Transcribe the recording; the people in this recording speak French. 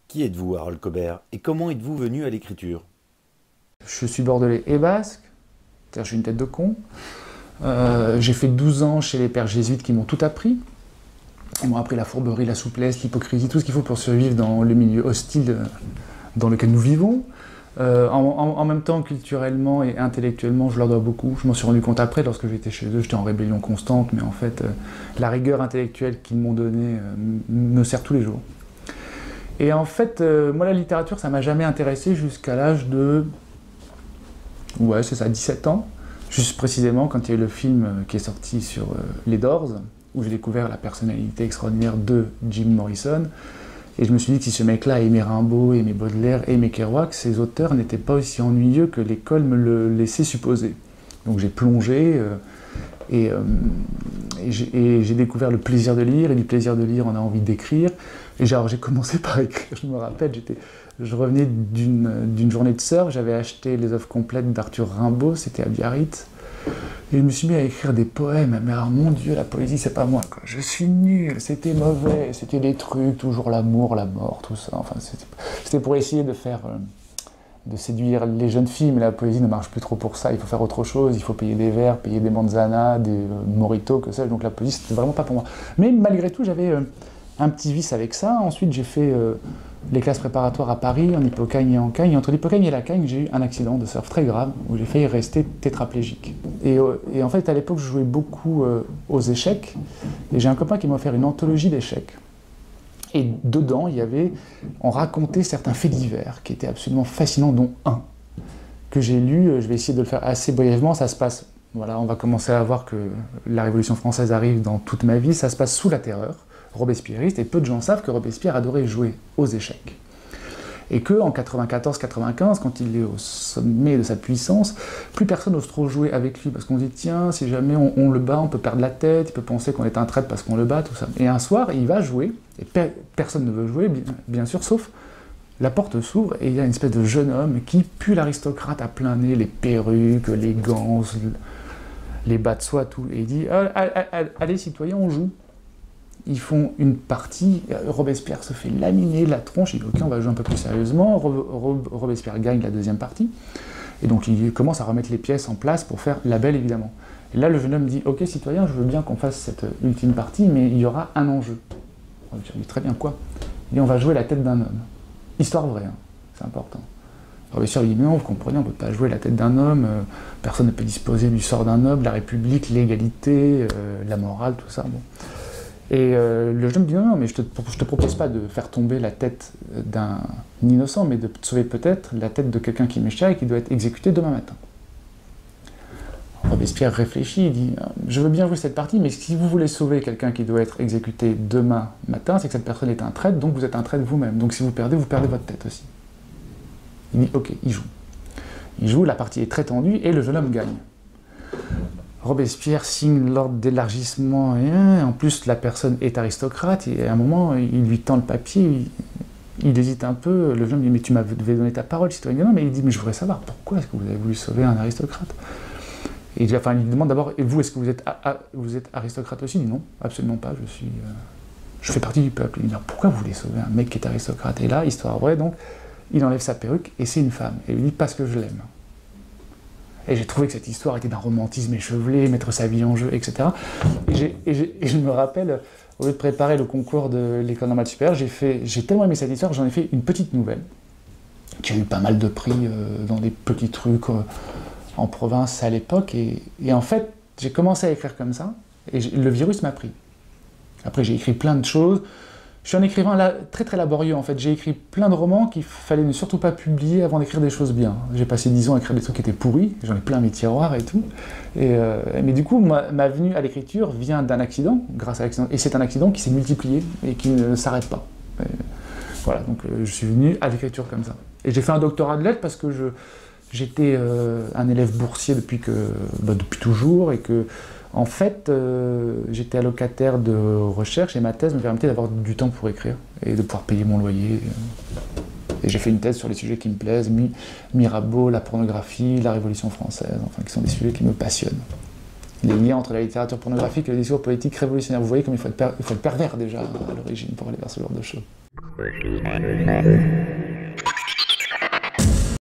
Qui êtes-vous, Harold Cobert, et comment êtes-vous venu à l'écriture? Je suis bordelais et basque, c'est-à-dire je suis une tête de con. J'ai fait 12 ans chez les pères jésuites qui m'ont tout appris. Ils m'ont appris la fourberie, la souplesse, l'hypocrisie, tout ce qu'il faut pour survivre dans le milieu hostile dans lequel nous vivons. En même temps, culturellement et intellectuellement, je leur dois beaucoup. Je m'en suis rendu compte après, lorsque j'étais chez eux, j'étais en rébellion constante, mais en fait, la rigueur intellectuelle qu'ils m'ont donnée me sert tous les jours. Et en fait, moi, la littérature, ça m'a jamais intéressé jusqu'à l'âge de... Ouais, c'est ça, 17 ans. Juste précisément quand il y a eu le film qui est sorti sur les Doors, où j'ai découvert la personnalité extraordinaire de Jim Morrison. Et je me suis dit que si ce mec-là aimait Rimbaud, aimait Baudelaire, aimait Kerouac, ces auteurs n'étaient pas aussi ennuyeux que l'école me le laissait supposer. Donc j'ai plongé et j'ai découvert le plaisir de lire, et du plaisir de lire, on a envie d'écrire. Et j'ai commencé par écrire, je me rappelle, je revenais d'une journée de surf, j'avais acheté les œuvres complètes d'Arthur Rimbaud, c'était à Biarritz. Et je me suis mis à écrire des poèmes, mais alors mon Dieu, la poésie c'est pas moi, quoi. Je suis nul, c'était mauvais, c'était des trucs, toujours l'amour, la mort, tout ça. Enfin, c'était pour essayer de séduire les jeunes filles, mais la poésie ne marche plus trop pour ça, il faut faire autre chose, il faut payer des vers, payer des manzanas, des mojitos, que sais-je, donc la poésie c'était vraiment pas pour moi. Mais malgré tout, j'avais un petit vice avec ça. Ensuite, j'ai fait les classes préparatoires à Paris, en Hippocagne et en Cagne. Et entre l'Hippocagne et la Cagne, j'ai eu un accident de surf très grave, où j'ai failli rester tétraplégique. Et en fait, à l'époque, je jouais beaucoup aux échecs, et j'ai un copain qui m'a offert une anthologie d'échecs. Et dedans, on racontait certains faits divers, qui étaient absolument fascinants, dont un, que j'ai lu, je vais essayer de le faire assez brièvement, ça se passe... Voilà, on va commencer à voir que la Révolution française arrive dans toute ma vie, ça se passe sous la Terreur, robespierriste, et peu de gens savent que Robespierre adorait jouer aux échecs. Et qu'en 94-95, quand il est au sommet de sa puissance, plus personne n'ose trop jouer avec lui, parce qu'on se dit, tiens, si jamais on le bat, on peut perdre la tête, il peut penser qu'on est un traître parce qu'on le bat, tout ça. Et un soir, il va jouer, et personne ne veut jouer, bien sûr, sauf la porte s'ouvre, et il y a une espèce de jeune homme qui pue l'aristocrate à plein nez, les perruques, les gants, les bas de soie, tout, et il dit, allez citoyens, on joue. Ils font une partie, Robespierre se fait laminer la tronche, il dit ok, on va jouer un peu plus sérieusement, Robespierre gagne la deuxième partie, et donc il commence à remettre les pièces en place pour faire la belle évidemment. Et là le jeune homme dit ok citoyen, je veux bien qu'on fasse cette ultime partie, mais il y aura un enjeu. Robespierre dit très bien, quoi? Il dit on va jouer la tête d'un homme. Histoire vraie, hein, c'est important. Robespierre lui dit non, vous comprenez, on ne peut pas jouer la tête d'un homme, personne ne peut disposer du sort d'un noble, la République, l'égalité, la morale, tout ça. Bon. Et le jeune me dit non, mais je te propose pas de faire tomber la tête d'un innocent, mais de sauver peut-être la tête de quelqu'un qui m'est cher et qui doit être exécuté demain matin. Robespierre réfléchit, il dit je veux bien jouer cette partie, mais si vous voulez sauver quelqu'un qui doit être exécuté demain matin, c'est que cette personne est un traître, donc vous êtes un traître vous-même. Donc si vous perdez votre tête aussi. Il dit ok, il joue. Il joue, la partie est très tendue et le jeune homme gagne. Robespierre signe l'ordre d'élargissement, et en plus la personne est aristocrate, et à un moment il lui tend le papier, il hésite un peu, le jeune lui dit mais tu m'avais donné ta parole citoyen, non mais il dit mais je voudrais savoir pourquoi est-ce que vous avez voulu sauver un aristocrate. Et il lui demande d'abord et vous est-ce que vous êtes aristocrate aussi? Il dit non, absolument pas, je fais partie du peuple. Il dit pourquoi vous voulez sauver un mec qui est aristocrate? Et là, histoire vraie, donc il enlève sa perruque et c'est une femme, et il lui dit parce que je l'aime. Et j'ai trouvé que cette histoire était d'un romantisme échevelé, mettre sa vie en jeu, etc. Et je me rappelle, au lieu de préparer le concours de l'école normale supérieure, j'ai tellement aimé cette histoire que j'en ai fait une petite nouvelle, qui a eu pas mal de prix dans des petits trucs en province à l'époque. Et en fait, j'ai commencé à écrire comme ça, et le virus m'a pris. Après, j'ai écrit plein de choses. Je suis un écrivain là, très très laborieux en fait. J'ai écrit plein de romans qu'il fallait ne surtout pas publier avant d'écrire des choses bien. J'ai passé 10 ans à écrire des trucs qui étaient pourris, j'en ai plein mes tiroirs et tout. Mais du coup, ma venue à l'écriture vient d'un accident, grâce à l'accident. Et c'est un accident qui s'est multiplié et qui ne s'arrête pas. Voilà, donc je suis venu à l'écriture comme ça. Et j'ai fait un doctorat de lettres parce que j'étais un élève boursier depuis toujours, et que en fait, j'étais allocataire de recherche et ma thèse me permettait d'avoir du temps pour écrire et de pouvoir payer mon loyer. Et j'ai fait une thèse sur les sujets qui me plaisent, Mirabeau, la pornographie, la Révolution française, enfin qui sont des sujets qui me passionnent. les liens entre la littérature pornographique et le discours politique révolutionnaire. Vous voyez comme il faut être pervers déjà à l'origine pour aller vers ce genre de choses.